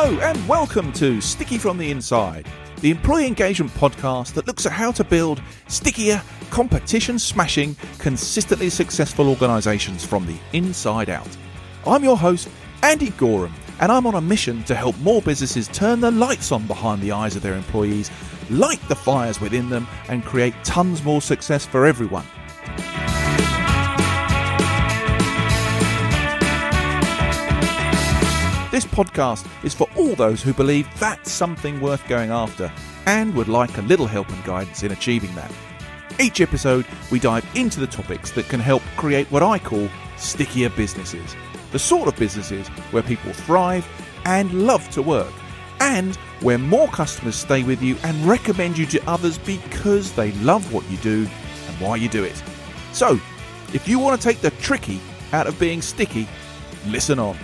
Hello and welcome to Sticky from the Inside, the employee engagement podcast that looks at how to build stickier, competition-smashing, consistently successful organisations from the inside out. I'm your host, Andy Goram, and I'm on a mission to help more businesses turn the lights on behind the eyes of their employees, light the fires within them, and create tons more success for everyone. This podcast is for all those who believe that's something worth going after and would like a little help and guidance in achieving that. Each episode, we dive into the topics that can help create what I call stickier businesses. The sort of businesses where people thrive and love to work, and where more customers stay with you and recommend you to others because they love what you do and why you do it. So, if you want to take the tricky out of being sticky, listen on.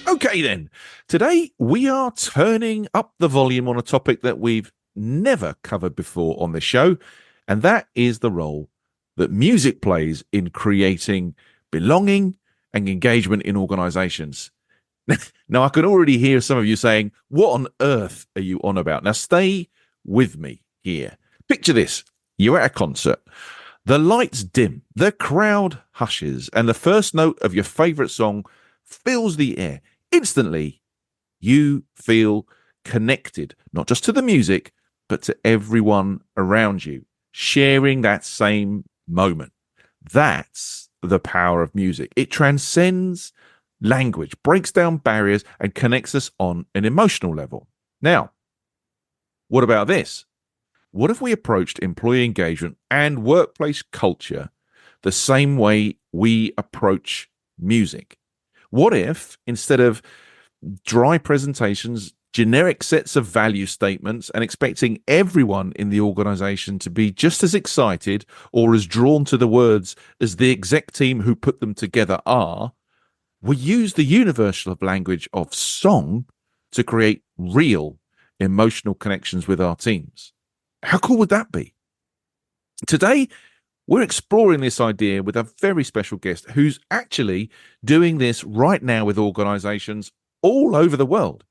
Okay then, today we are turning up the volume on a topic that we've never covered before on this show, and that is the role that music plays in creating belonging and engagement in organisations. Now, I can already hear some of you saying, what on earth are you on about? Now, stay with me here. Picture this. You're at a concert. The lights dim, the crowd hushes, and the first note of your favourite song fills the air. Instantly, you feel connected, not just to the music, but to everyone around you, sharing that same moment. That's the power of music. It transcends language, breaks down barriers, and connects us on an emotional level. Now, what about this? What if we approached employee engagement and workplace culture the same way we approach music? What if, instead of dry presentations, generic sets of value statements, and expecting everyone in the organization to be just as excited or as drawn to the words as the exec team who put them together are, we use the universal language of song to create real emotional connections with our teams? How cool would that be? Today, we're exploring this idea with a very special guest who's actually doing this right now with organizations all over the world.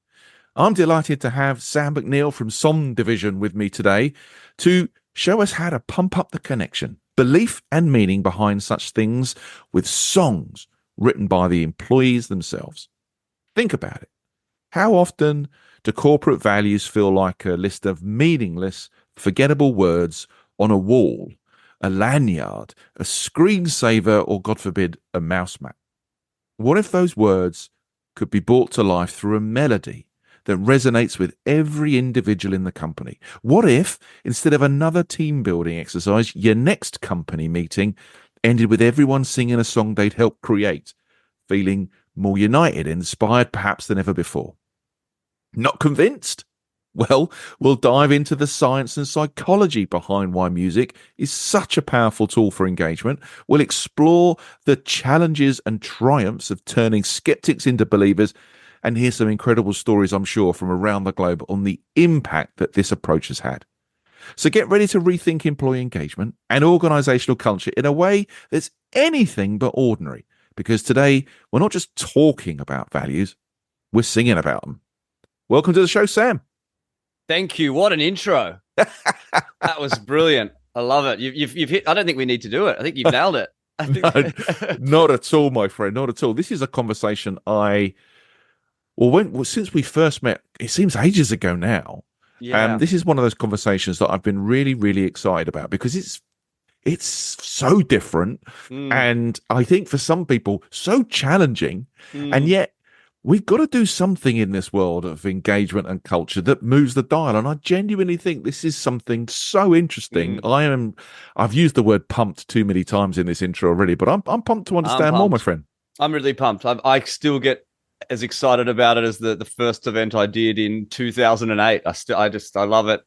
I'm delighted to have Sam McNeill from SongDivision with me today to show us how to pump up the connection, belief and meaning behind such things with songs written by the employees themselves. Think about it. How often do corporate values feel like a list of meaningless, forgettable words on a wall, a lanyard, a screensaver, or God forbid, a mouse mat? What if those words could be brought to life through a melody that resonates with every individual in the company? What if, instead of another team building exercise, your next company meeting ended with everyone singing a song they'd helped create, feeling more united, inspired perhaps than ever before? Not convinced? Well, we'll dive into the science and psychology behind why music is such a powerful tool for engagement. We'll explore the challenges and triumphs of turning skeptics into believers, and hear some incredible stories, I'm sure, from around the globe on the impact that this approach has had. So get ready to rethink employee engagement and organizational culture in a way that's anything but ordinary, because today we're not just talking about values, we're singing about them. Welcome to the show, Sam. Thank you. What an intro. That was brilliant. I love it. You've hit. I don't think we need to do it. I think you've nailed it. No, not at all, my friend. Not at all. This is a conversation since we first met, it seems ages ago now. Yeah. This is one of those conversations that I've been really, really excited about because it's so different. And I think for some people, so challenging. And yet, we've got to do something in this world of engagement and culture that moves the dial. And I genuinely think this is something so interesting. I've used the word pumped too many times in this intro already, but I'm pumped to understand more, my friend. I'm really pumped. I still get as excited about it as the first event I did in 2008. I love it.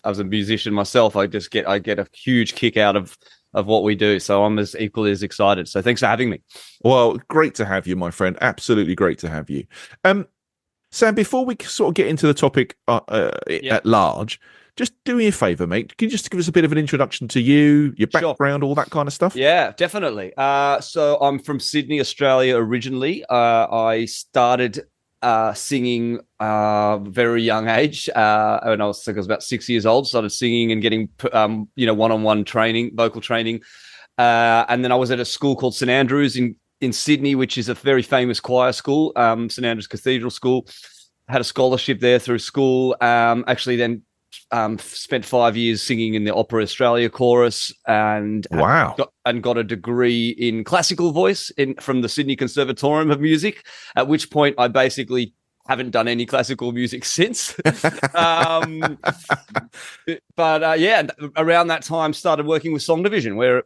As a musician myself, I get a huge kick out of what we do. So I'm as equally as excited. So thanks for having me. Well, great to have you, my friend. Absolutely great to have you. Sam, before we sort of get into the topic at large, just do me a favor, mate. Can you just give us a bit of an introduction to you, your background, all that kind of stuff? Yeah, definitely. So I'm from Sydney, Australia originally. I started singing very young age. When I was about 6 years old, started singing and getting one-on-one training, vocal training. And then I was at a school called St Andrews in Sydney, which is a very famous choir school, St Andrews Cathedral School. Had a scholarship there through school. Actually, then spent 5 years singing in the Opera Australia chorus, and got a degree in classical voice from the Sydney Conservatorium of Music. At which point, I basically haven't done any classical music since. But around that time, started working with SongDivision, where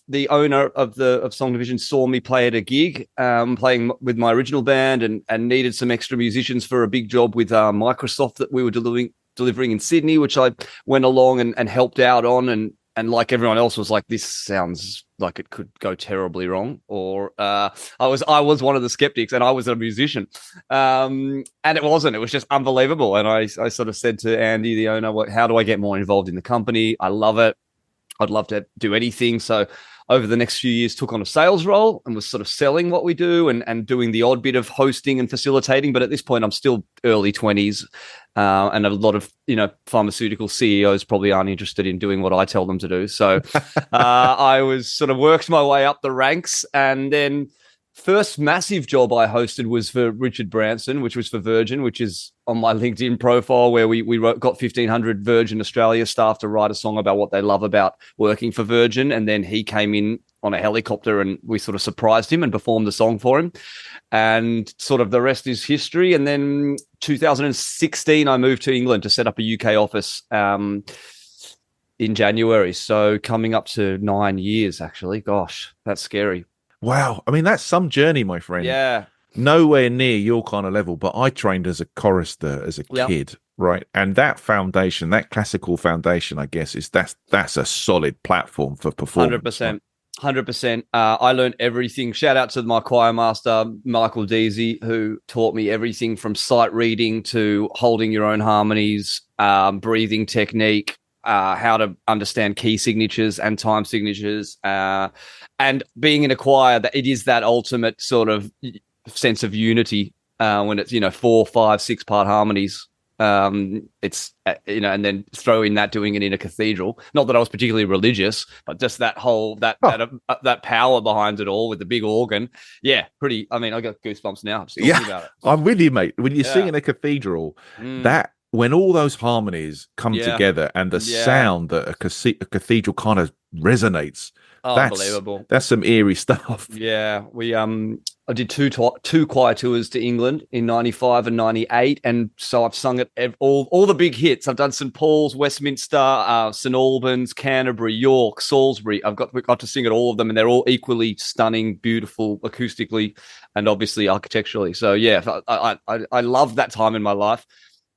the owner of SongDivision saw me play at a gig, playing with my original band, and needed some extra musicians for a big job with Microsoft that we were delivering in Sydney, which I went along and helped out on, and like everyone else was like, this sounds like it could go terribly wrong. Or I was one of the skeptics, and I was a musician, and it wasn't. It was just unbelievable. And I sort of said to Andy, the owner, how do I get more involved in the company? I love it. I'd love to do anything. So over the next few years, took on a sales role and was sort of selling what we do and doing the odd bit of hosting and facilitating. But at this point, I'm still early 20s. And a lot of, pharmaceutical CEOs probably aren't interested in doing what I tell them to do. So I was sort of worked my way up the ranks. And then first massive job I hosted was for Richard Branson, which was for Virgin, which is on my LinkedIn profile, where we got 1,500 Virgin Australia staff to write a song about what they love about working for Virgin. And then he came in on a helicopter and we sort of surprised him and performed the song for him. And sort of the rest is history. And then 2016, I moved to England to set up a UK office in January. So coming up to 9 years, actually. Gosh, that's scary. Wow. I mean, that's some journey, my friend. Yeah. Nowhere near your kind of level, but I trained as a chorister as a kid, right? And that foundation, that classical foundation, I guess, that's a solid platform for performance. 100%. 100%. I learned everything. Shout out to my choir master, Michael Deasy, who taught me everything from sight reading to holding your own harmonies, breathing technique, how to understand key signatures and time signatures, and being in a choir, that it is that ultimate sort of sense of unity when it's 4, 5, 6 part harmonies. It's and then throw in that doing it in a cathedral. Not that I was particularly religious, but just that whole that power behind it all with the big organ. Yeah, pretty. I mean, I got goosebumps now. I'm still thinking about it. I'm with you, mate. When you sing in a cathedral, that when all those harmonies come together and the sound that a cathedral kind of resonates. That's unbelievable. That's some eerie stuff. Yeah, I did two choir tours to England in 95 and 98, and so I've sung at all the big hits. I've done St Paul's, Westminster, St Albans, Canterbury, York, Salisbury. We got to sing at all of them, and they're all equally stunning, beautiful, acoustically, and obviously architecturally. So yeah, I love that time in my life.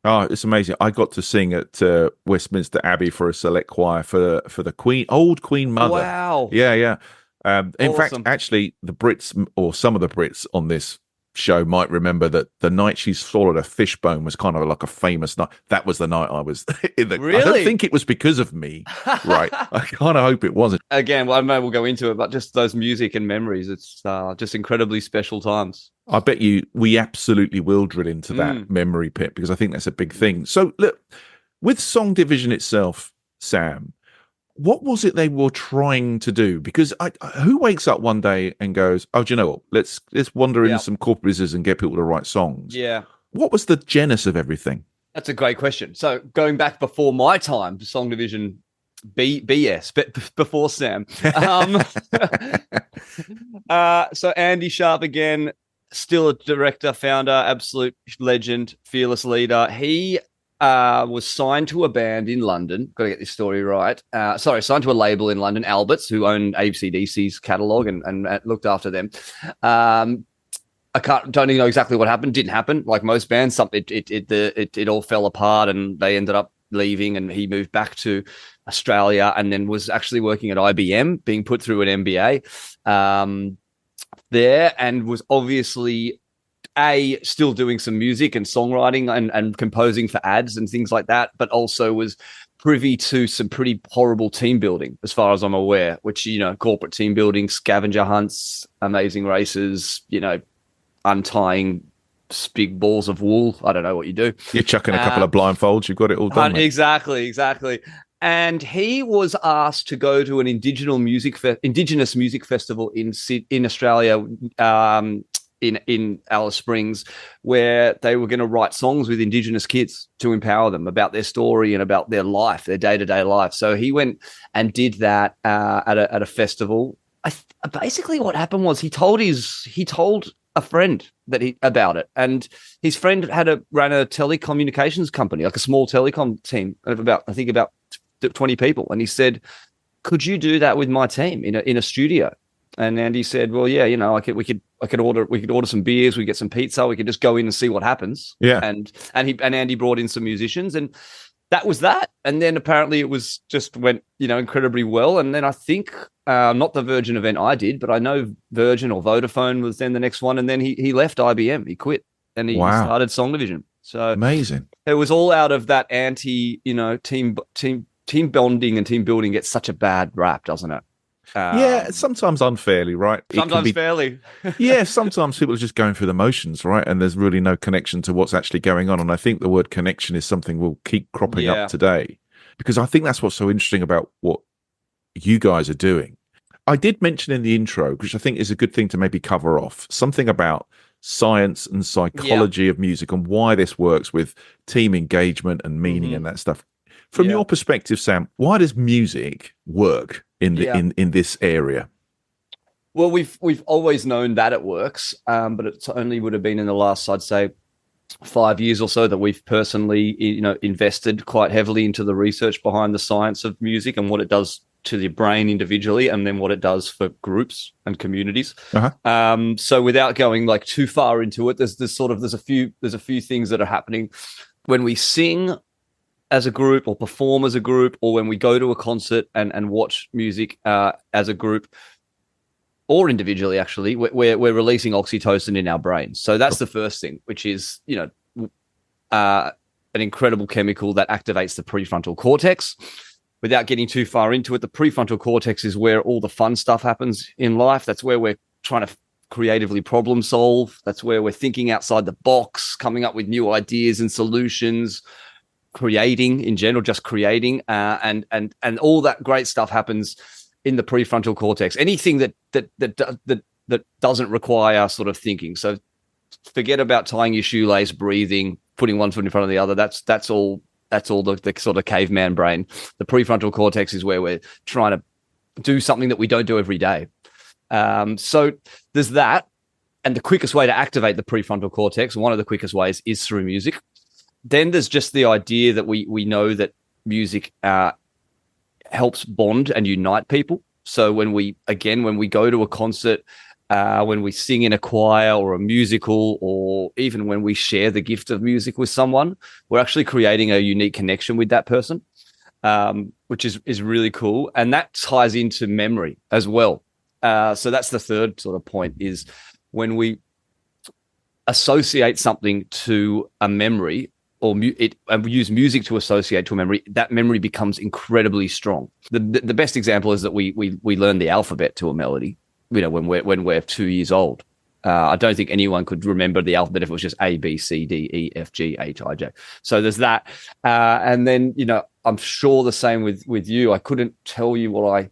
Oh, it's amazing. I got to sing at Westminster Abbey for a select choir for the Queen, old Queen Mother. Wow. Yeah. In Awesome. fact, actually, the Brits, or some of the Brits on this show, might remember that the night she swallowed a fishbone was kind of like a famous night. That was the night I was in the. Really? I don't think it was because of me, right? I kind of hope it wasn't. Again, well, I know we'll go into it, but just those music and memories, it's just incredibly special times. I bet we absolutely will drill into that memory pit, because I think that's a big thing. So look, with SongDivision itself, Sam, what was it they were trying to do? Because who wakes up one day and goes, "Oh, do you know what? Let's wander into some corporations and get people to write songs." Yeah. What was the genesis of everything? That's a great question. So going back before my time, SongDivision BS, but before Sam. So Andy Sharp, again, still a director, founder, absolute legend, fearless leader. He was signed to a band in London. Got to get this story right. Signed to a label in London, Alberts, who owned AC/DC's catalogue and looked after them. Don't even know exactly what happened. Didn't happen. Like most bands, it all fell apart, and they ended up leaving. And he moved back to Australia, and then was actually working at IBM, being put through an MBA there, and was obviously still doing some music and songwriting and composing for ads and things like that, but also was privy to some pretty horrible team building, as far as I'm aware, which, corporate team building, scavenger hunts, amazing races, untying big balls of wool. I don't know what you do. You're chucking a couple of blindfolds. You've got it all done. Exactly. And he was asked to go to an indigenous music festival in Australia, in Alice Springs, where they were going to write songs with Indigenous kids to empower them about their story and about their life, their day-to-day life. So he went and did that at a festival. Basically, what happened was he told a friend about it, and his friend ran a telecommunications company, like a small telecom team of about 20 people, and he said, "Could you do that with my team in a studio?" And Andy said, "Well, yeah, we could order some beers, we get some pizza, we could just go in and see what happens." Yeah. And Andy brought in some musicians, and that was that. And then apparently it was just went, incredibly well. And then I think not the Virgin event I did, but I know Virgin or Vodafone was then the next one. And then he left IBM, he quit, and he started SongDivision. So amazing. It was all out of that team bonding and team building gets such a bad rap, doesn't it? Yeah, sometimes unfairly, right? Sometimes fairly. Yeah, sometimes people are just going through the motions, right? And there's really no connection to what's actually going on. And I think the word connection is something we'll keep cropping up today, because I think that's what's so interesting about what you guys are doing. I did mention in the intro, which I think is a good thing to maybe cover off, something about science and psychology of music and why this works with team engagement and meaning and that stuff. From your perspective, Sam, why does music work in this area? Well, we've always known that it works, but it's only would have been in the last, I'd say, 5 years or so that we've personally, invested quite heavily into the research behind the science of music and what it does to the brain individually, and then what it does for groups and communities. So without going like too far into it, there's a few things that are happening when we sing as a group or perform as a group, or when we go to a concert and watch music as a group or individually. Actually, we're releasing oxytocin in our brains. So that's the first thing, which is an incredible chemical that activates the prefrontal cortex. Without getting too far into it, the prefrontal cortex is where all the fun stuff happens in life. That's where we're trying to creatively problem solve. That's where we're thinking outside the box, coming up with new ideas and solutions, creating in general, just creating, and all that great stuff happens in the prefrontal cortex. Anything that doesn't require sort of thinking. So forget about tying your shoelace, breathing, putting one foot in front of the other. That's all the sort of caveman brain. The prefrontal cortex is where we're trying to do something that we don't do every day. So there's that. And the quickest way to activate the prefrontal cortex, one of the quickest ways, is through music. Then there's just the idea that we know that music helps bond and unite people. So when we go to a concert, when we sing in a choir or a musical, or even when we share the gift of music with someone, we're actually creating a unique connection with that person, which is really cool. And that ties into memory as well. So that's the third sort of point, is when we associate something to a memory, or and we use music to associate to a memory, that memory becomes incredibly strong. The best example is that we learn the alphabet to a melody, when we're 2 years old. I don't think anyone could remember the alphabet if it was just A, B, C, D, E, F, G, H, I, J. So there's that. And then, I'm sure the same with you. I couldn't tell you what I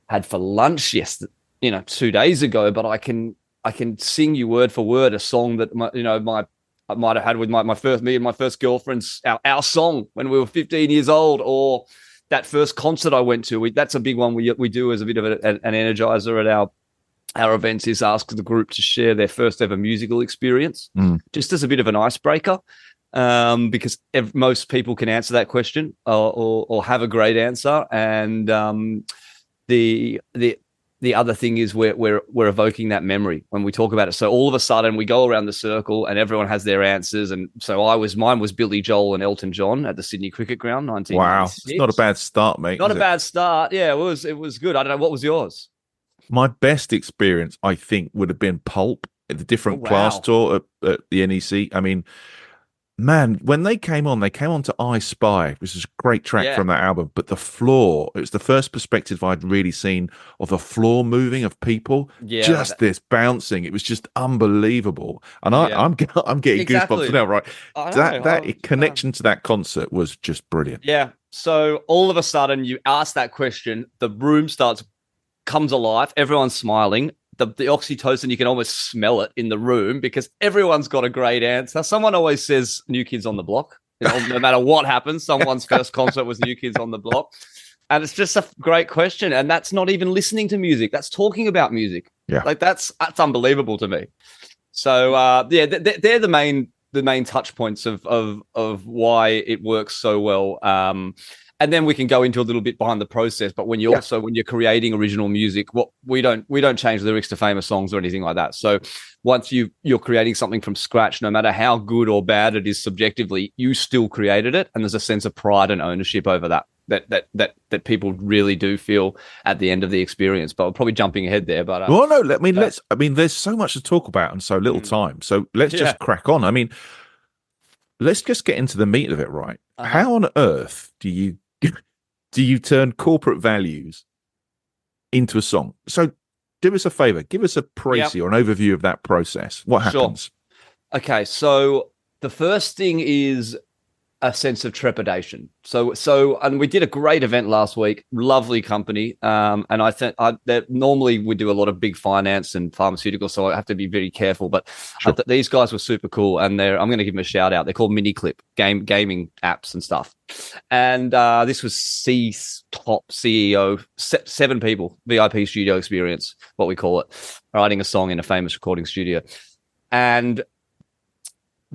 had for lunch 2 days ago, but I can sing you word for word a song that I might have had with me and my first girlfriend's our song when we were 15 years old, or that first concert I went to. That's a big one we do as a bit of an energizer at our events, is ask the group to share their first ever musical experience, just as a bit of an icebreaker, because most people can answer that question or have a great answer. And the other thing is we're evoking that memory when we talk about it. So all of a sudden we go around the circle and everyone has their answers. And so mine was Billy Joel and Elton John at the Sydney Cricket Ground, 1996. Wow, it's not a bad start, mate. Not a bad start. Yeah, it was good. I don't know, what was yours? My best experience, I think, would have been Pulp the different Oh, class wow. tour at the NEC. I mean, man, when they came on to I Spy, which is a great track Yeah. from that album. But the floor, it was the first perspective I'd really seen of the floor moving of people. Yeah. Just this bouncing, it was just unbelievable. And Yeah. I'm getting goosebumps Exactly. now, right? I That know. connection to that concert was just brilliant. Yeah. So all of a sudden, you ask that question, the room comes alive, everyone's smiling. The oxytocin, you can almost smell it in the room because everyone's got a great answer. Someone always says New Kids on the Block. You know, no matter what happens, someone's first concert was New Kids on the Block. And it's just a great question. And that's not even listening to music. That's talking about music. Yeah. Like that's unbelievable to me. So yeah, they're the main touch points of why it works so well. And then we can go into a little bit behind the process. But when you're creating original music, what we don't change lyrics to famous songs or anything like that. So once you're creating something from scratch, no matter how good or bad it is subjectively, you still created it, and there's a sense of pride and ownership over that people really do feel at the end of the experience. But we're probably jumping ahead there. But well, no, there's so much to talk about and so little time. So let's just crack on. I mean, let's just get into the meat of it, right? How on earth do you turn corporate values into a song? So do us a favor, give us a précis or an overview of that process. What happens? Sure. Okay, so the first thing is a sense of trepidation. So, and we did a great event last week, lovely company. And I think that normally we do a lot of big finance and pharmaceuticals, so I have to be very careful. But sure. These guys were super cool, and I'm going to give them a shout out. They're called Miniclip, gaming apps and stuff. And this was top CEO, 7 people, VIP studio experience, what we call it, writing a song in a famous recording studio, and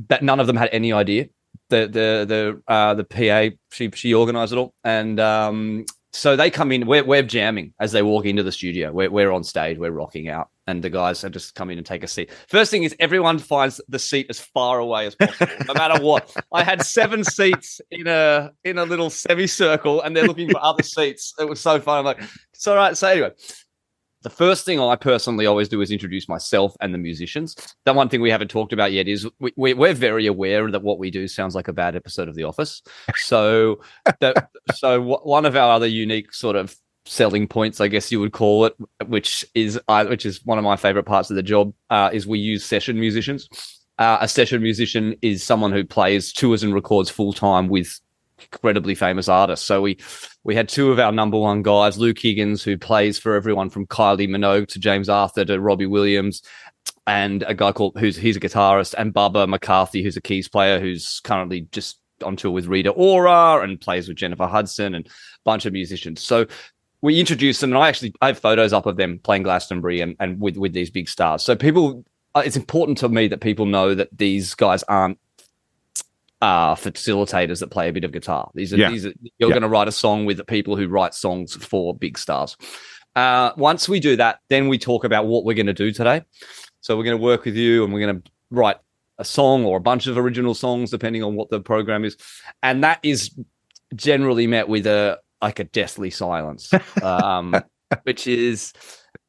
that none of them had any idea. The PA, she organized it all, and so they come in. We're jamming as they walk into the studio. We're on stage, we're rocking out, and the guys have just come in and take a seat. First thing is everyone finds the seat as far away as possible, no matter what. I had 7 seats in a little semicircle, and they're looking for other seats. It was so fun. I'm like, it's all right. So anyway, the first thing I personally always do is introduce myself and the musicians. The one thing we haven't talked about yet is we're very aware that what we do sounds like a bad episode of The Office. So, one of our other unique sort of selling points, I guess you would call it, which is one of my favorite parts of the job, is we use session musicians. A session musician is someone who tours and records full time with incredibly famous artists. So we had 2 of our number 1 guys, Luke Higgins, who plays for everyone from Kylie Minogue to James Arthur to Robbie Williams, and a guy he's a guitarist, and Bubba McCarthy, who's a keys player, who's currently just on tour with Rita Ora and plays with Jennifer Hudson and a bunch of musicians. So we introduced them, and I have photos up of them playing Glastonbury and with these big stars. So it's important to me that people know that these guys aren't facilitators that play a bit of guitar. These are you're going to write a song with the people who write songs for big stars. Once we do that, then we talk about what we're going to do today. So we're going to work with you, and we're going to write a song or a bunch of original songs, depending on what the program is. And that is generally met with a deathly silence, which is.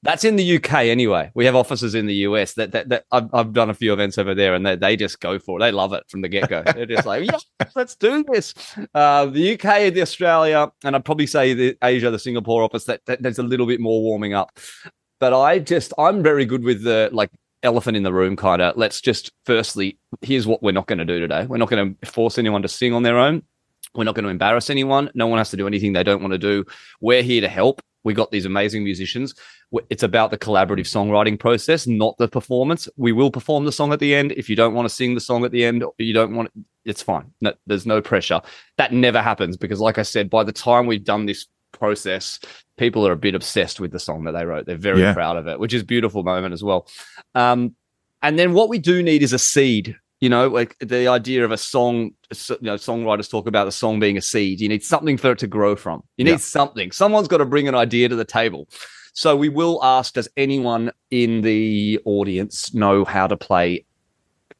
That's in the UK anyway. We have offices in the US that I've done a few events over there, and they just go for it. They love it from the get-go. They're just like, yeah, let's do this. The UK, the Australia, and I'd probably say the Asia, the Singapore office, that there's a little bit more warming up. But I'm very good with the elephant in the room kind of. Let's just firstly, here's what we're not going to do today. We're not going to force anyone to sing on their own. We're not going to embarrass anyone. No one has to do anything they don't want to do. We're here to help. We got these amazing musicians. It's about the collaborative songwriting process, not the performance. We will perform the song at the end. If you don't want to sing the song at the end, or you don't want it, it's fine. No, there's no pressure. That never happens because, like I said, by the time we've done this process, people are a bit obsessed with the song that they wrote. They're very proud of it, which is a beautiful moment as well. And then what we do need is a seed. Like the idea of a song, songwriters talk about the song being a seed. You need something for it to grow from. You need something. Someone's got to bring an idea to the table. So we will ask, does anyone in the audience know how to play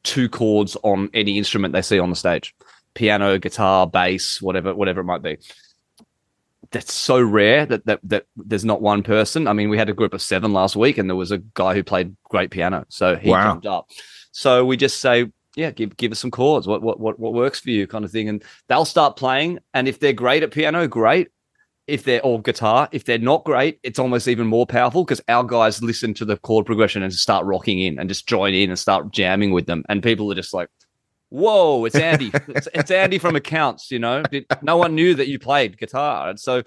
2 chords on any instrument they see on the stage? Piano, guitar, bass, whatever it might be. that's so rare that there's not one person. I mean, we had a group of 7 last week, and there was a guy who played great piano, so he jumped up. So we just say, yeah, give us some chords. What works for you, kind of thing, and they'll start playing. And if they're great at piano, great. If they're all guitar, if they're not great, it's almost even more powerful because our guys listen to the chord progression and start rocking in and just join in and start jamming with them. And people are just like, whoa, it's Andy. it's Andy from Accounts, no one knew that you played guitar. And so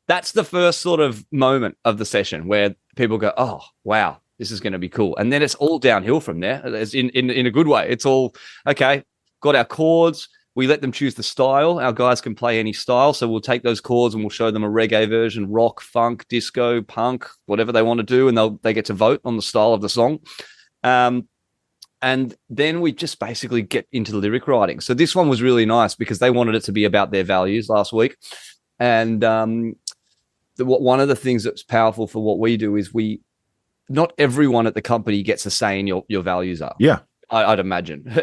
that's the first sort of moment of the session where people go, oh, wow, this is going to be cool. And then it's all downhill from there, as in a good way. It's all, okay, got our chords. We let them choose the style. Our guys can play any style. So we'll take those chords and we'll show them a reggae version, rock, funk, disco, punk, whatever they want to do. And they get to vote on the style of the song. And then we just basically get into the lyric writing. So this one was really nice because they wanted it to be about their values last week. And one of the things that's powerful for what we do is not everyone at the company gets a say in your values are. Yeah. I'd imagine.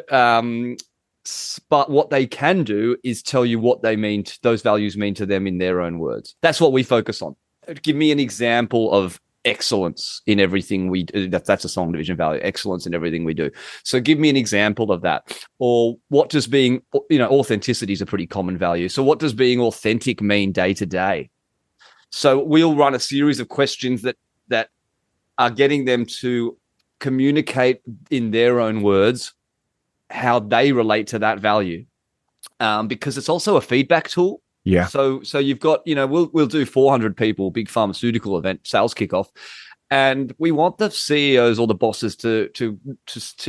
But what they can do is tell you what they mean, those values mean to them in their own words. That's what we focus on. Give me an example of excellence in everything we do. That's a SongDivision value, excellence in everything we do. So give me an example of that. Or what does being, authenticity is a pretty common value. So what does being authentic mean day to day? So we'll run a series of questions that are getting them to communicate in their own words how they relate to that value, because it's also a feedback tool. Yeah. So you've got, we'll do 400 people, big pharmaceutical event, sales kickoff, and we want the CEOs or the bosses to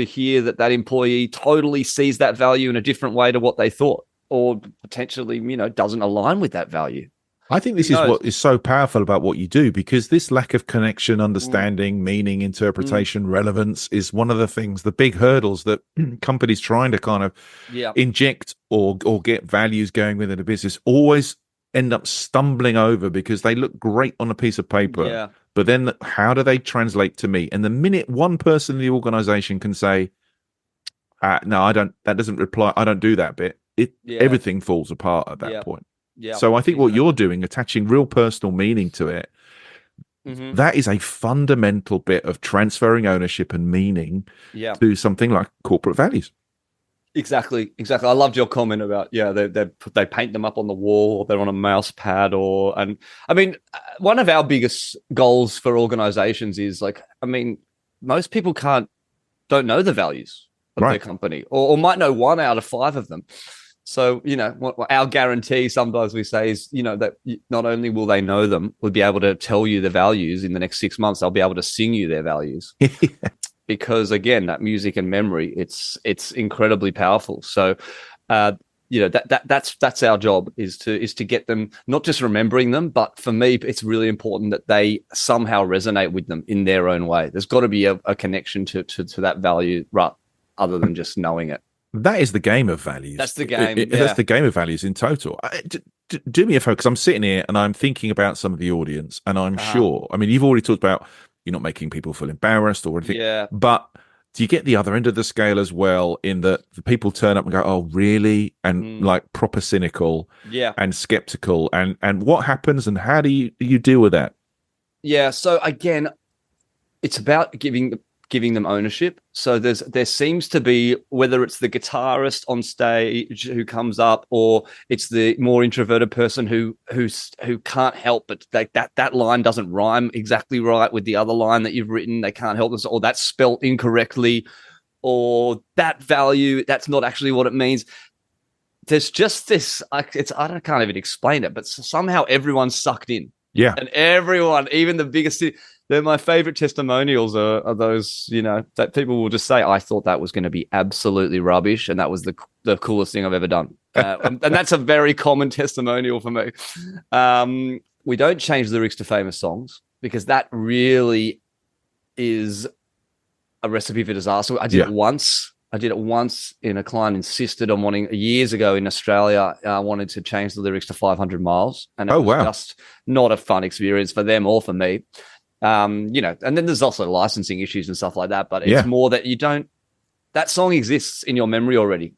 hear that employee totally sees that value in a different way to what they thought, or potentially, doesn't align with that value. I think this is what is so powerful about what you do, because this lack of connection, understanding, meaning, interpretation, relevance is one of the things, the big hurdles that companies trying to kind of inject or get values going within a business always end up stumbling over, because they look great on a piece of paper, but then how do they translate to me? And the minute one person in the organization can say, no, I don't, that doesn't reply, I don't do that bit, everything falls apart at that point. Yeah. So I think what you're doing, attaching real personal meaning to it, that is a fundamental bit of transferring ownership and meaning to something like corporate values. Exactly. I loved your comment about, they paint them up on the wall, or they're on a mouse pad, and I mean, one of our biggest goals for organizations is most people don't know the values of their company, or might know 1 out of 5 of them. So, what our guarantee sometimes we say is, that not only will they know them, we'll be able to tell you the values in the next 6 months, they'll be able to sing you their values. Because again, that music and memory, it's incredibly powerful. So, that's our job is to get them not just remembering them, but for me, it's really important that they somehow resonate with them in their own way. There's got to be a connection to that value, right, other than just knowing it. That is the game of values. That's the game. That's the game of values in total. Do me a favor, because I'm sitting here and I'm thinking about some of the audience, and I'm sure, I mean, you've already talked about you're not making people feel embarrassed or anything, but do you get the other end of the scale as well, in that the people turn up and go, oh, really? And like proper cynical and skeptical, and what happens and how do you deal with that? Yeah. So again, it's about giving them ownership. So there seems to be, whether it's the guitarist on stage who comes up, or it's the more introverted person who can't help but that line doesn't rhyme exactly right with the other line that you've written. They can't help this, or that's spelt incorrectly, or that value, that's not actually what it means. There's just this, I can't even explain it, but somehow everyone's sucked in. Yeah. And everyone, even the biggest, they're my favorite testimonials are those, that people will just say, I thought that was going to be absolutely rubbish, and that was the coolest thing I've ever done. And that's a very common testimonial for me. We don't change lyrics to famous songs, because that really is a recipe for disaster. I did it once. In a client insisted on wanting, years ago in Australia, wanted to change the lyrics to 500 miles. And it was just not a fun experience for them or for me. And then there's also licensing issues and stuff like that. But it's more that that song exists in your memory already.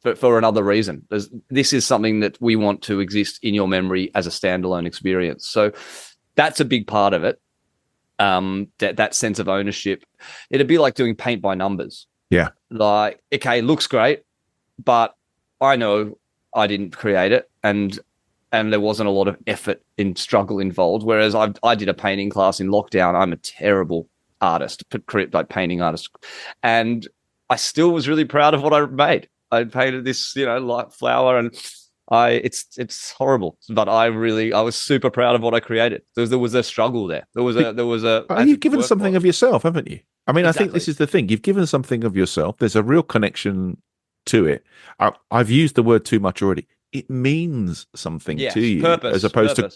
for another reason. This is something that we want to exist in your memory as a standalone experience. So that's a big part of it. That sense of ownership. It'd be like doing paint by numbers. Yeah. Like, okay, looks great, but I know I didn't create it, and there wasn't a lot of effort and struggle involved. Whereas I did a painting class in lockdown. I'm a terrible artist, like painting artist, and I still was really proud of what I made. I painted this, light flower, and it's horrible, but I was super proud of what I created. There was a struggle there. There was a. You've given something of yourself, haven't you? I mean, Exactly. I think this is the thing. You've given something of yourself. There's a real connection to it. I've used the word too much already. It means something to you, as opposed to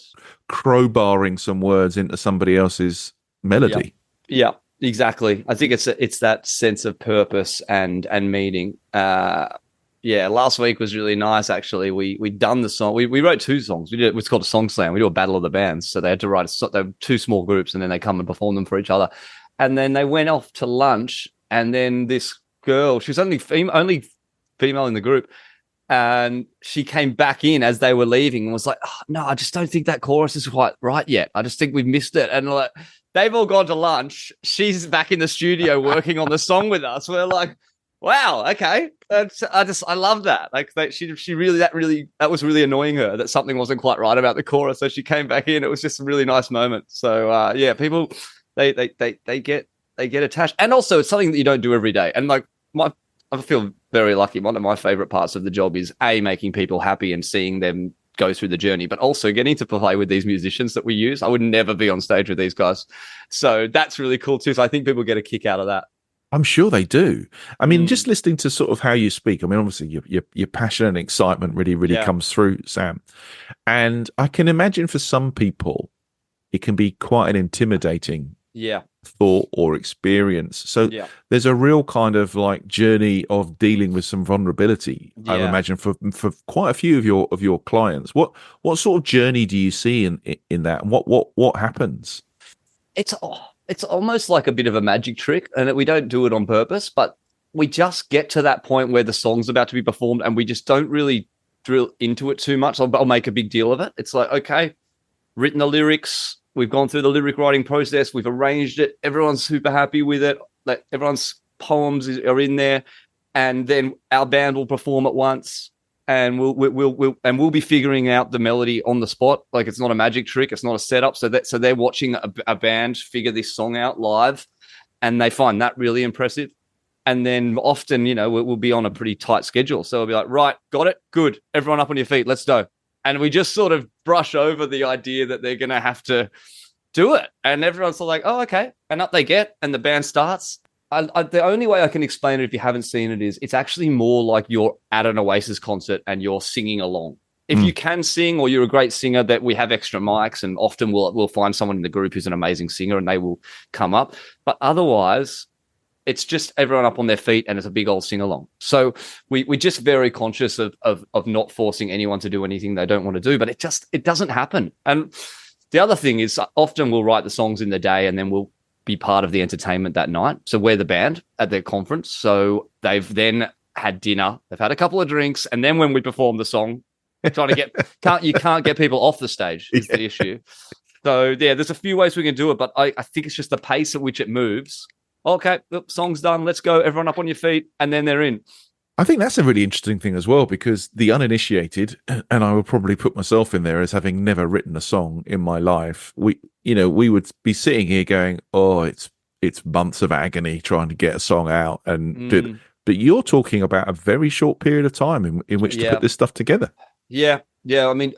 crowbarring some words into somebody else's melody. Yeah, exactly. I think it's that sense of purpose and meaning. Last week was really nice. Actually, we'd done the song. We wrote 2 songs. We did what's called a song slam. We do a battle of the bands. So they had to write they were 2 small groups, and then they come and perform them for each other. And then they went off to lunch, and then this girl, she was only female in the group, and she came back in as they were leaving and was like, "Oh, no, I just don't think that chorus is quite right yet. I just think we've missed it." And like, they've all gone to lunch. She's back in the studio working on the song with us. We're like, wow, okay. I love that. Like she really, that was really annoying her that something wasn't quite right about the chorus. So she came back in. It was just a really nice moment. So people, they get attached, and also it's something that you don't do every day. And like I feel very lucky. One of my favorite parts of the job is making people happy and seeing them go through the journey, but also getting to play with these musicians that we use. I would never be on stage with these guys. So that's really cool too. So I think people get a kick out of that. I'm sure they do. I mean, just listening to sort of how you speak, I mean, obviously your passion and excitement really comes through, Sam. And I can imagine for some people, it can be quite an intimidating thought or experience. So there's a real kind of like journey of dealing with some vulnerability, I imagine, for quite a few of your clients. What sort of journey do you see in that? And what happens? It's almost like a bit of a magic trick, and we don't do it on purpose, but we just get to that point where the song's about to be performed and we just don't really drill into it too much. I'll make a big deal of it. It's like, okay, written the lyrics, we've gone through the lyric writing process, we've arranged it, everyone's super happy with it, like everyone's poems are in there, and then our band will perform at once. And we'll be figuring out the melody on the spot. Like, it's not a magic trick. It's not a setup. So they're watching a band figure this song out live, and they find that really impressive. And then often, we'll be on a pretty tight schedule. So we'll be like, right, got it. Good. Everyone up on your feet. Let's go. And we just sort of brush over the idea that they're going to have to do it. And everyone's sort of like, oh, okay. And up they get, and the band starts. The only way I can explain it if you haven't seen it is it's actually more like you're at an Oasis concert and you're singing along. If you can sing, or you're a great singer, that we have extra mics, and often we'll find someone in the group who's an amazing singer and they will come up. But otherwise, it's just everyone up on their feet and it's a big old sing along. So we're just very conscious of not forcing anyone to do anything they don't want to do, but it doesn't happen. And the other thing is often we'll write the songs in the day and then we'll be part of the entertainment that night. So we're the band at their conference. So they've then had dinner, they've had a couple of drinks, and then when we perform the song, trying to you can't get people off the stage is the issue. So there's a few ways we can do it, but I think it's just the pace at which it moves. Okay, the song's done, let's go, everyone up on your feet, and then they're in. I think that's a really interesting thing as well, because the uninitiated, and I would probably put myself in there as having never written a song in my life, we would be sitting here going, oh, it's months of agony trying to get a song out and do it. But you're talking about a very short period of time in which to put this stuff together. Yeah. I mean,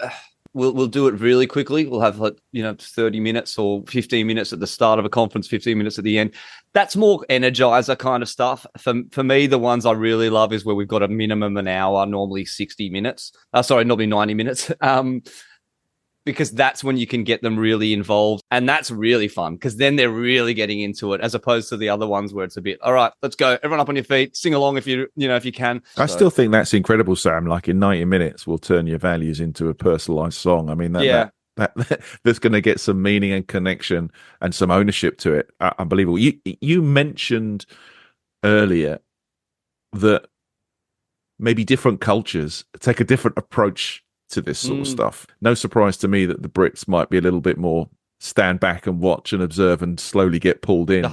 we'll do it really quickly. We'll have 30 minutes or 15 minutes at the start of a conference, 15 minutes at the end. That's more energizer kind of stuff. For me, the ones I really love is where we've got a minimum an hour, normally 60 minutes. Normally 90 minutes. Because that's when you can get them really involved. And that's really fun because then they're really getting into it, as opposed to the other ones where it's a bit, all right, let's go. Everyone up on your feet, sing along if you can. I still think that's incredible, Sam. Like in 90 minutes, we'll turn your values into a personalized song. I mean, that's going to get some meaning and connection and some ownership to it. Unbelievable. You mentioned earlier that maybe different cultures take a different approach to this sort of stuff. No surprise to me that the Brits might be a little bit more stand back and watch and observe and slowly get pulled in.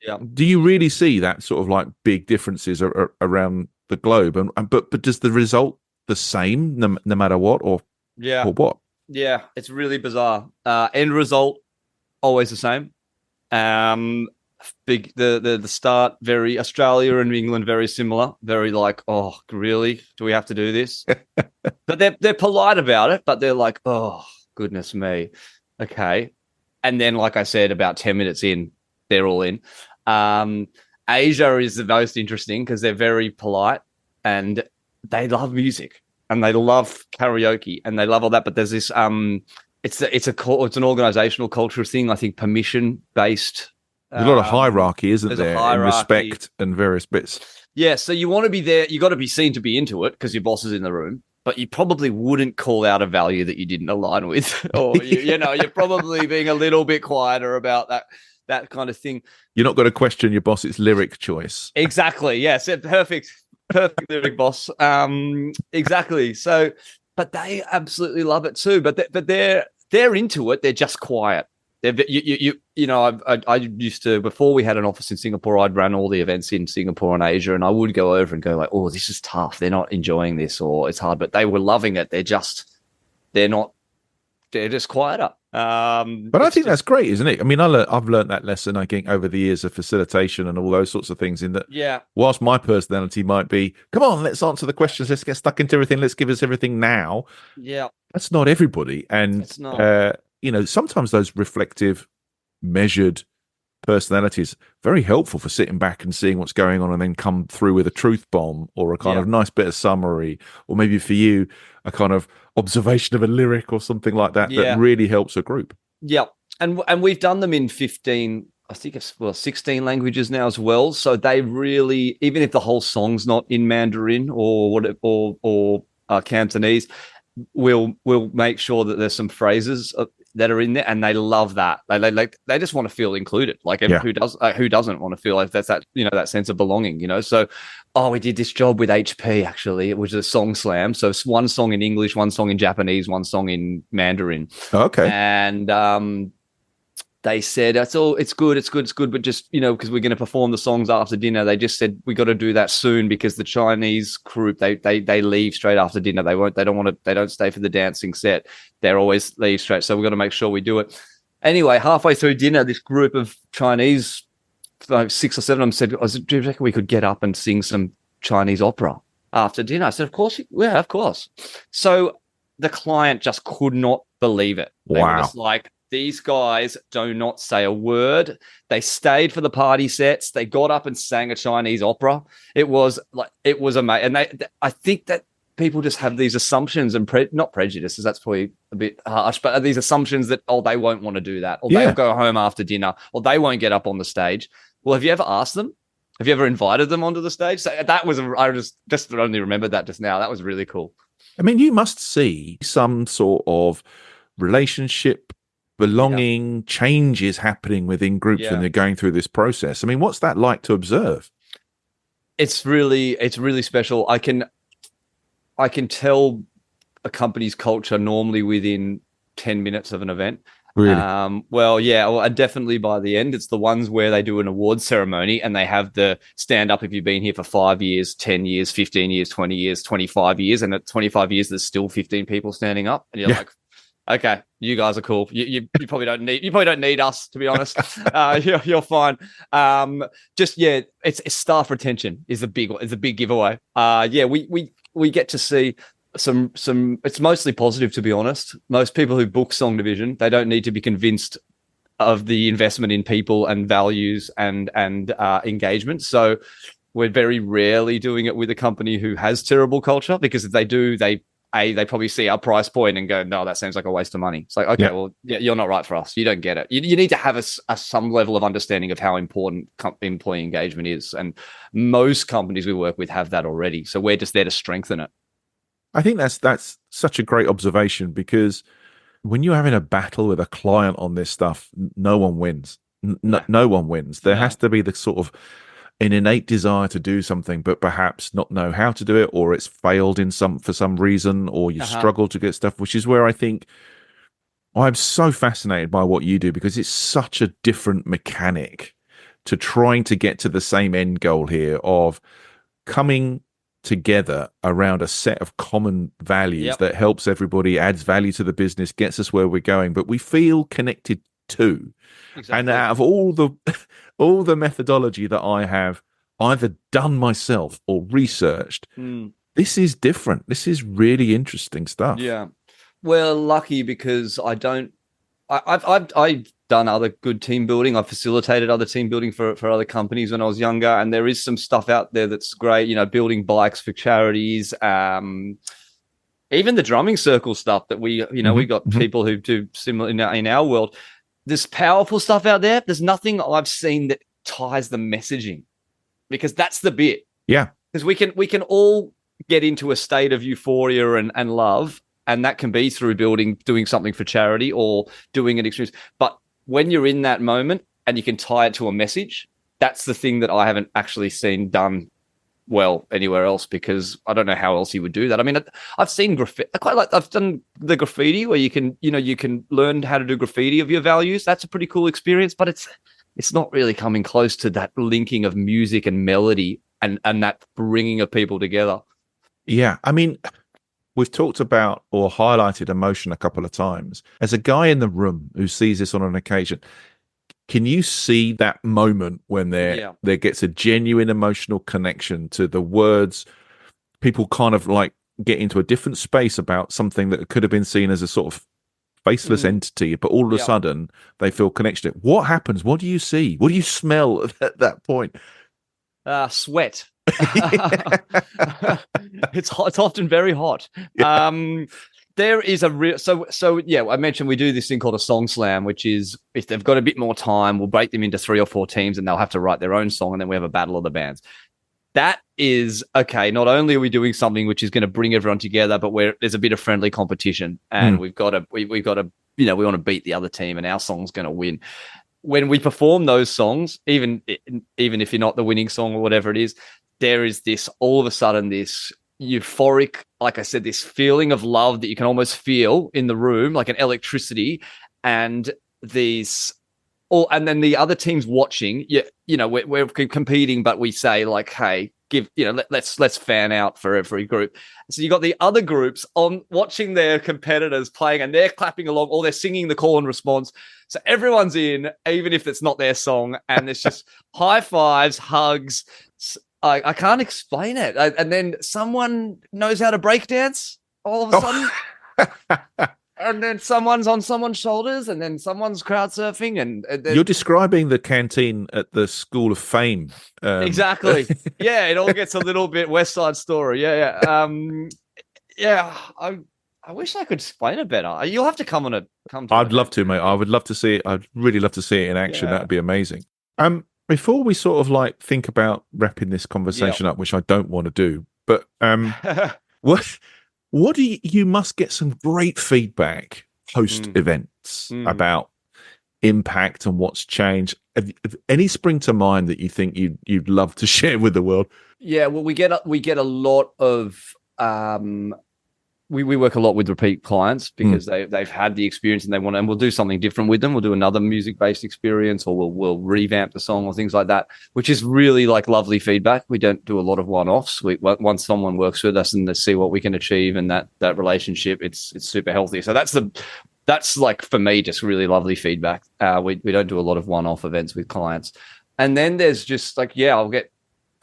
Yeah. Do you really see that sort of like big differences around the globe? But does the result the same no matter what, or what? Yeah, it's really bizarre. End result always the same. Big the start, very Australia and England very similar. Very like, oh, really? Do we have to do this? But they're polite about it, but they're like, oh, goodness me. Okay. And then, like I said, about 10 minutes in, they're all in. Asia is the most interesting because they're very polite and they love music and they love karaoke and they love all that. But there's this it's an organizational culture thing. I think permission based. There's a lot of hierarchy, isn't there? Hierarchy. In respect and various bits. Yeah, so you want to be there. You got to be seen to be into it because your boss is in the room. But you probably wouldn't call out a value that you didn't align with, or you're probably being a little bit quieter about that kind of thing. You're not going to question your boss's lyric choice. Exactly. Yes. Perfect lyric boss. Exactly. So, but they absolutely love it too. But they're into it. They're just quiet. I used to, before we had an office in Singapore, I'd run all the events in Singapore and Asia, and I would go over and go like, oh, this is tough. They're not enjoying this, or it's hard, but they were loving it. They're just quieter. But I think that's great, isn't it? I mean, I've learned that lesson, I think, over the years of facilitation and all those sorts of things. In that, whilst my personality might be, come on, let's answer the questions, let's get stuck into everything, let's give us everything now. Yeah, that's not everybody, and it's not. Sometimes those reflective, measured personalities very helpful for sitting back and seeing what's going on and then come through with a truth bomb or a kind of nice bit of summary, or maybe for you a kind of observation of a lyric or something like that that really helps a group. Yeah, and we've done them in 15, I think it's 16 languages now as well. So they really, even if the whole song's not in Mandarin or Cantonese, we'll make sure that there's some phrases that are in there, and they love that. They just want to feel included. Like who doesn't want to feel like that's that sense of belonging. So, we did this job with HP actually. It was a song slam. So it's one song in English, one song in Japanese, one song in Mandarin. Okay. And they said it's good, but just because we're going to perform the songs after dinner, they just said we got to do that soon because the Chinese group they leave straight after dinner. They don't stay for the dancing set. They're always leave straight. So we've got to make sure we do it. Anyway, halfway through dinner, this group of Chinese, like 6 or 7 of them said, "Do you reckon we could get up and sing some Chinese opera after dinner?" I said, "Of course, yeah, of course." So the client just could not believe it. They were just like, these guys do not say a word. They stayed for the party sets. They got up and sang a Chinese opera. It was amazing. And I think that people just have these assumptions and not prejudices. That's probably a bit harsh, but these assumptions that, they won't want to do that, or they'll go home after dinner, or they won't get up on the stage. Well, have you ever asked them? Have you ever invited them onto the stage? So that was, I just only remembered that just now. That was really cool. I mean, you must see some sort of relationship belonging changes happening within groups when they're going through this process. I mean, what's that like to observe? It's really special. I can tell a company's culture normally within 10 minutes of an event. Really? And definitely by the end. It's the ones where they do an awards ceremony and they have the stand up if you've been here for 5 years, 10 years, 15 years, 20 years, 25 years. And at 25 years, there's still 15 people standing up. And you're like, okay, you guys are cool. You probably don't need us, to be honest. You're fine. It's staff retention is a big giveaway. We get to see some. It's mostly positive, to be honest. Most people who book SongDivision, they don't need to be convinced of the investment in people and values and engagement. So we're very rarely doing it with a company who has terrible culture, because if they do, they probably see our price point and go, no, that seems like a waste of money. It's like, okay, you're not right for us. You don't get it. You need to have some level of understanding of how important employee engagement is. And most companies we work with have that already. So we're just there to strengthen it. I think that's such a great observation, because when you're having a battle with a client on this stuff, no one wins. No one wins. There has to be the sort of an innate desire to do something, but perhaps not know how to do it, or it's failed for some reason, or you struggle to get stuff, which is where I think I'm so fascinated by what you do, because it's such a different mechanic to trying to get to the same end goal here of coming together around a set of common values that helps everybody, adds value to the business, gets us where we're going, but we feel connected to. Exactly. And out of all the methodology that I have either done myself or researched, this is different. This is really interesting stuff. Yeah. Well, lucky, because I've done other good team building. I've facilitated other team building for other companies when I was younger, and there is some stuff out there that's great. You know, building bikes for charities, even the drumming circle stuff that we got people who do similar in our world. There's powerful stuff out there. There's nothing I've seen that ties the messaging, because that's the bit. Yeah, because we can all get into a state of euphoria and love. And that can be through doing something for charity or doing an experience. But when you're in that moment and you can tie it to a message, that's the thing that I haven't actually seen done well anywhere else, because I don't know how else you would do that. I mean, I've seen graffiti. I've done the graffiti where you can learn how to do graffiti of your values. That's a pretty cool experience, but it's not really coming close to that linking of music and melody and that bringing of people together. Yeah, I mean, we've talked about or highlighted emotion a couple of times. As a guy in the room who sees this on an occasion, can you see that moment when there gets a genuine emotional connection to the words? People kind of like get into a different space about something that could have been seen as a sort of faceless entity, but all of a sudden they feel connection to it. What happens? What do you see? What do you smell at that point? Sweat. It's often very hot. There is a real I mentioned we do this thing called a song slam, which is if they've got a bit more time, we'll break them into 3 or 4 teams and they'll have to write their own song, and then we have a battle of the bands. That is okay. Not only are we doing something which is going to bring everyone together, but there's a bit of friendly competition, and we've got to we want to beat the other team, and our song's going to win. When we perform those songs, even if you're not the winning song or whatever it is, there is this all of a sudden this euphoric, like I said, this feeling of love that you can almost feel in the room, like an electricity, and and then the other team's watching. We're competing, but we say like, hey, let's fan out for every group. So you got the other groups on watching their competitors playing, and they're clapping along, or they're singing the call and response. So everyone's in, even if it's not their song, and it's just high fives, hugs. I can't explain it. And then someone knows how to break dance all of a sudden. And then someone's on someone's shoulders, and then someone's crowd surfing. And you're describing the canteen at the School of Fame. Exactly. Yeah, it all gets a little bit West Side Story. Yeah. I wish I could explain it better. You'll have to come to. I'd love to, mate. I would love to see it. I'd really love to see it in action. That'd be amazing. Before we sort of like think about wrapping this conversation up, which I don't want to do, but what do you must get some great feedback post events about impact and what's changed. Have any spring to mind that you think you'd love to share with the world? Yeah, well, we get a lot of we work a lot with repeat clients because they've had the experience and and we'll do something different with them. We'll do another music-based experience, or we'll revamp the song or things like that, which is really like lovely feedback. We don't do a lot of one-offs. Once someone works with us and they see what we can achieve and that relationship, it's super healthy. So that's like, for me, just really lovely feedback. We don't do a lot of one-off events with clients. And then there's just like, I'll get,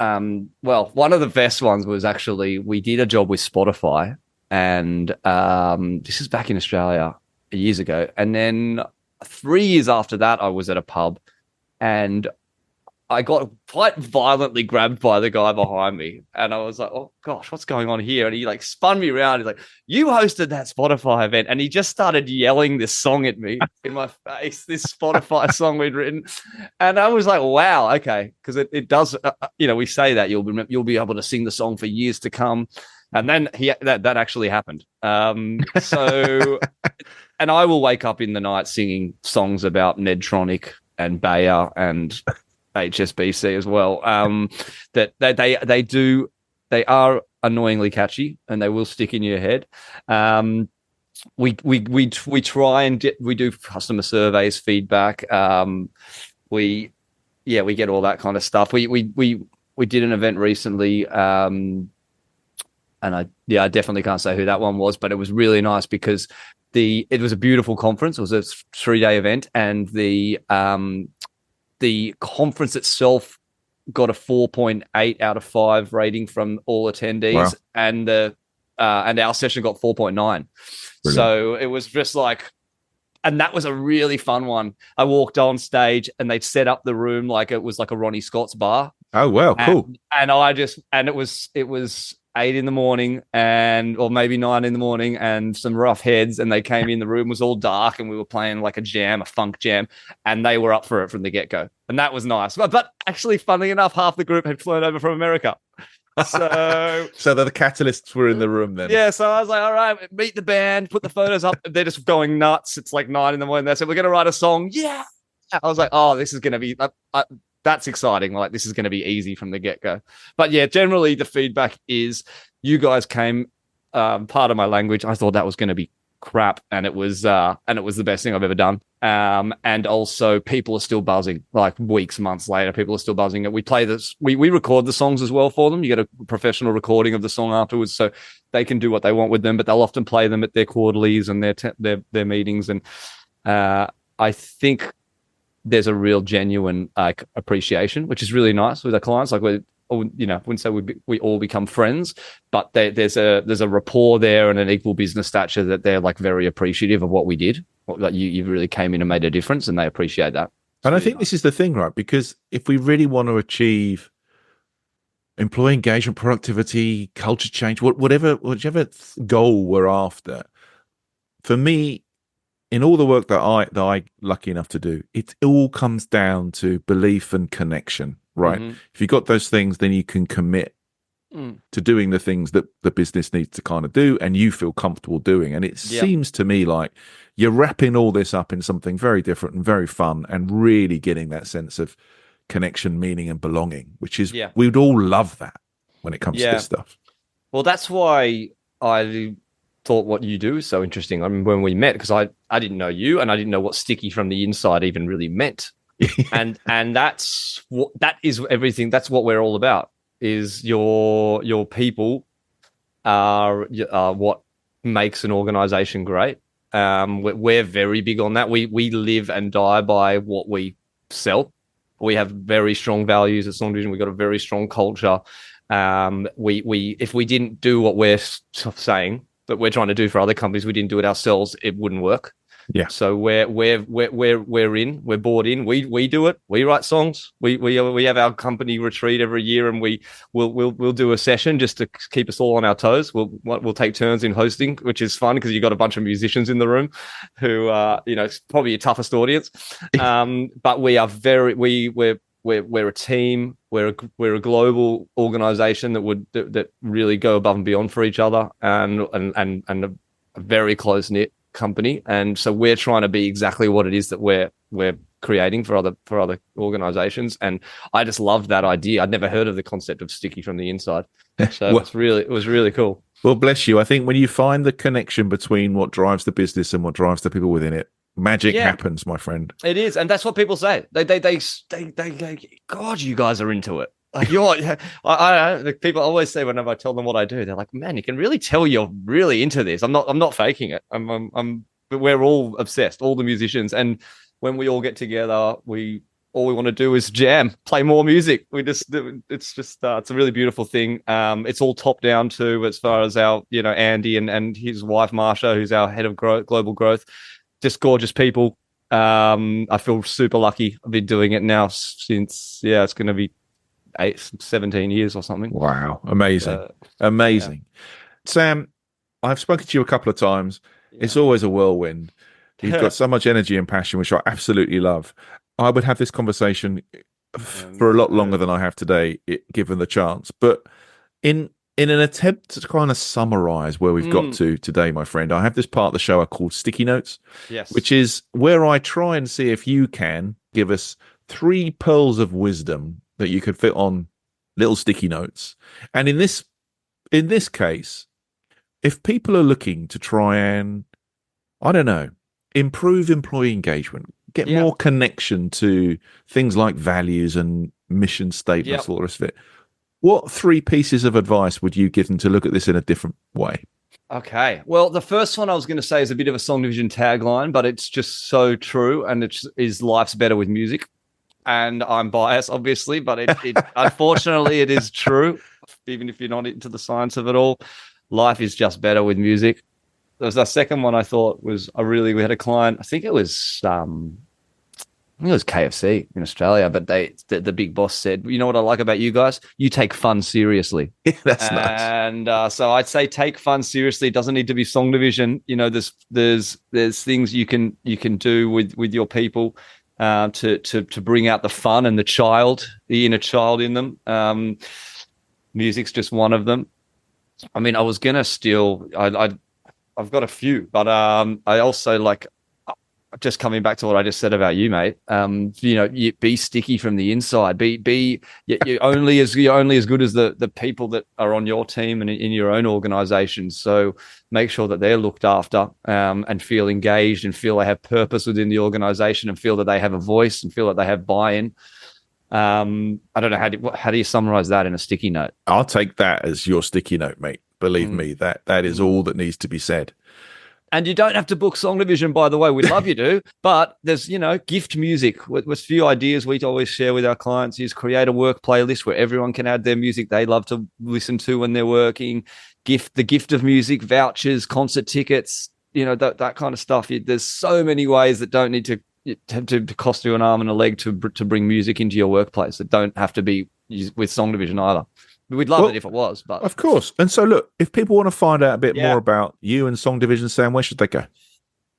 one of the best ones was actually, we did a job with Spotify, and this is back in Australia years ago. And then 3 years after that, I was at a pub and I got quite violently grabbed by the guy behind me. And I was like, oh gosh, what's going on here? And he like spun me around. He's like, you hosted that Spotify event. And he just started yelling this song at me in my face, this Spotify song we'd written. And I was like, wow, okay. Because it does, we say that you'll be able to sing the song for years to come. And then that actually happened. So, and I will wake up in the night singing songs about Nedtronic and Bayer and HSBC as well. That they are annoyingly catchy and they will stick in your head. We try and we do customer surveys, feedback. We get all that kind of stuff. We did an event recently, and I definitely can't say who that one was, but it was really nice because it was a beautiful conference. It was a 3-day event, and the conference itself got a 4.8 out of 5 rating from all attendees, wow. and our session got 4.9. Brilliant. So it was just like, and that was a really fun one. I walked on stage and they'd set up the room like it was like a Ronnie Scott's bar. Oh, well, cool. And it was 8 in the morning or maybe 9 in the morning, and some rough heads, and they came in, the room was all dark, and we were playing like a funk jam, and they were up for it from the get-go. And that was nice. But actually, funnily enough, half the group had flown over from America. So the catalysts were in the room then. Yeah, so I was like, all right, meet the band, put the photos up. They're just going nuts. It's like 9 in the morning. They said, we're going to write a song. Yeah. I was like, oh, this is going to be... that's exciting. Like, this is going to be easy from the get-go. But yeah, generally the feedback is you guys came, part of my language. I thought that was going to be crap, and it was the best thing I've ever done. And also people are still buzzing, like weeks, months later, people are still buzzing. We play this, we record the songs as well for them. You get a professional recording of the song afterwards, so they can do what they want with them, but they'll often play them at their quarterlies and their meetings. And I think there's a real genuine appreciation, which is really nice with our clients. Like, I wouldn't say we all become friends, but there's a rapport there and an equal business stature that they're like very appreciative of what we did. Like, you really came in and made a difference, and they appreciate that. And I think this is the thing, right? Because if we really want to achieve employee engagement, productivity, culture change, whichever goal we're after, for me, in all the work that I lucky enough to do, it all comes down to belief and connection, right? Mm-hmm. If you've got those things, then you can commit to doing the things that the business needs to kind of do and you feel comfortable doing. And it seems to me like you're wrapping all this up in something very different and very fun, and really getting that sense of connection, meaning, and belonging, which is, we'd all love that when it comes to this stuff. Well, that's why I thought what you do is so interesting. I mean, when we met, because I didn't know you, and I didn't know what sticky from the inside even really meant. and that is everything. That's what we're all about. Is your people are what makes an organization great. We're very big on that. We live and die by what we sell. We have very strong values at SongDivision. We've got a very strong culture. If we didn't do what we're saying that we're trying to do for other companies, we didn't do it ourselves, it wouldn't work. Yeah. So we're in. We're bought in. We do it. We write songs. We have our company retreat every year, and we'll do a session just to keep us all on our toes. We'll take turns in hosting, which is fun because you've got a bunch of musicians in the room who it's probably your toughest audience. But we are we're a team. We're a global organization that really go above and beyond for each other, and a very close knit company. And so we're trying to be exactly what it is that we're creating for other organizations. And I just loved that idea. I'd never heard of the concept of sticky from the inside. So it was really cool. Well, bless you. I think when you find the connection between what drives the business and what drives the people within it, magic happens, my friend. It is. And that's what people say. They God, you guys are into it. Like people always say whenever I tell them what I do, they're like, "Man, you can really tell you're really into this." I'm not faking it. But we're all obsessed, all the musicians, and when we all get together, all we want to do is jam, play more music. It's a really beautiful thing. It's all top down too, as far as our Andy and his wife Marsha, who's our head of global growth. Just gorgeous people. I feel super lucky. I've been doing it now since it's going to be 17 years or something. Wow. Amazing. Sam, I've spoken to you a couple of times. It's always a whirlwind. You've got so much energy and passion, which I absolutely love. I would have this conversation for a lot longer than I have today, given the chance. But in an attempt to kind of summarize where we've got to today, my friend, I have this part of the show I call Sticky Notes, which is where I try and see if you can give us 3 pearls of wisdom that you could fit on little sticky notes. And in this case, if people are looking to try and, I don't know, improve employee engagement, get more connection to things like values and mission statements, all the rest of it, what 3 pieces of advice would you give them to look at this in a different way? Okay. Well, the first one I was going to say is a bit of a SongDivision tagline, but it's just so true. And it is life's better with music. And I'm biased, obviously, but it unfortunately, it is true. Even if you're not into the science of it all, life is just better with music. There was the second one I thought was we had a client, I think it was KFC in Australia, but the big boss said, you know what I like about you guys? You take fun seriously. That's nice. And so I'd say take fun seriously. It doesn't need to be SongDivision. You know, there's things you can do with your people to bring out the fun and the inner child in them. Music's just one of them. I mean, I was gonna steal. I've got a few, but I also like. Just coming back to what I just said about you, mate. You be sticky from the inside. You're only as good as the people that are on your team and in your own organization. So make sure that they're looked after and feel engaged and feel they have purpose within the organization and feel that they have a voice and feel that they have buy-in. I don't know how do you summarize that in a sticky note? I'll take that as your sticky note, mate. Believe me, that is all that needs to be said. And you don't have to book SongDivision, by the way. We'd love you to. But there's, gift music. With few ideas we always share with our clients is create a work playlist where everyone can add their music they love to listen to when they're working. The gift of music, vouchers, concert tickets, that kind of stuff. There's so many ways that don't need to cost you an arm and a leg to bring music into your workplace that don't have to be with SongDivision either. We'd love it if it was, but of course. And so, look, if people want to find out a bit more about you and SongDivision, Sam, where should they go?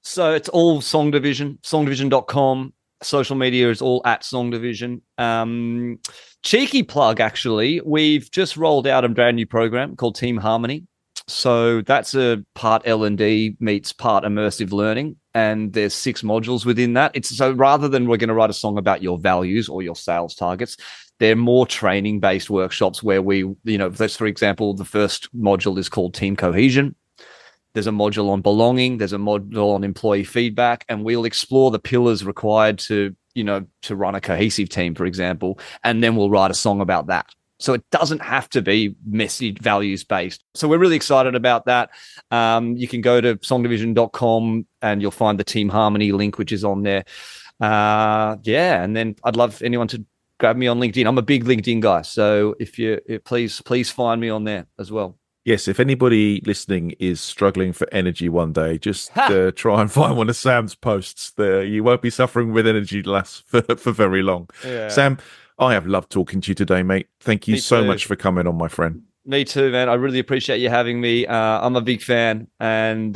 So it's all SongDivision, songdivision.com. Social media is all at SongDivision. Cheeky plug, actually. We've just rolled out a brand new program called Team Harmony. So that's a part L&D meets part immersive learning. And there's 6 modules within that. So rather than we're going to write a song about your values or your sales targets, they're more training-based workshops where let's, for example, the first module is called Team Cohesion. There's a module on belonging. There's a module on employee feedback. And we'll explore the pillars required to run a cohesive team, for example. And then we'll write a song about that. So it doesn't have to be messy values-based. So we're really excited about that. You can go to songdivision.com and you'll find the Team Harmony link, which is on there. And then I'd love anyone to grab me on LinkedIn. I'm a big LinkedIn guy. So if please find me on there as well. Yes, if anybody listening is struggling for energy one day, just try and find one of Sam's posts there. You won't be suffering with energy loss for very long. Yeah. Sam, I have loved talking to you today, mate. Thank you so much for coming on, my friend. Me too, man. I really appreciate you having me. I'm a big fan, and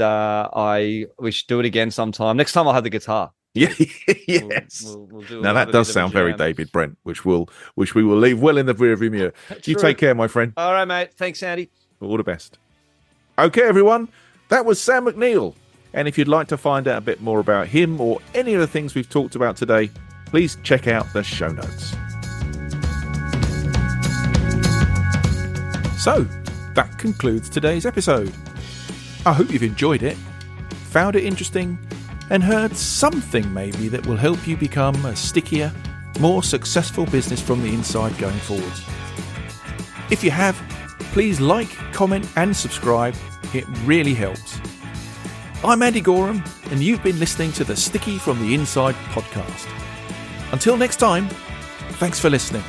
we should do it again sometime. Next time I'll have the guitar. Yeah, yes. We'll do now that does sound very David Brent, which we will leave well in the rearview mirror. You take care, my friend. All right, mate. Thanks, Andy. All the best. Okay, everyone. That was Sam McNeill. And if you'd like to find out a bit more about him or any of the things we've talked about today, please check out the show notes. So, that concludes today's episode. I hope you've enjoyed it, found it interesting, and heard something maybe that will help you become a stickier, more successful business from the inside going forwards. If you have, please like, comment, and subscribe. It really helps. I'm Andy Goram, and you've been listening to the Sticky from the Inside podcast. Until next time, thanks for listening.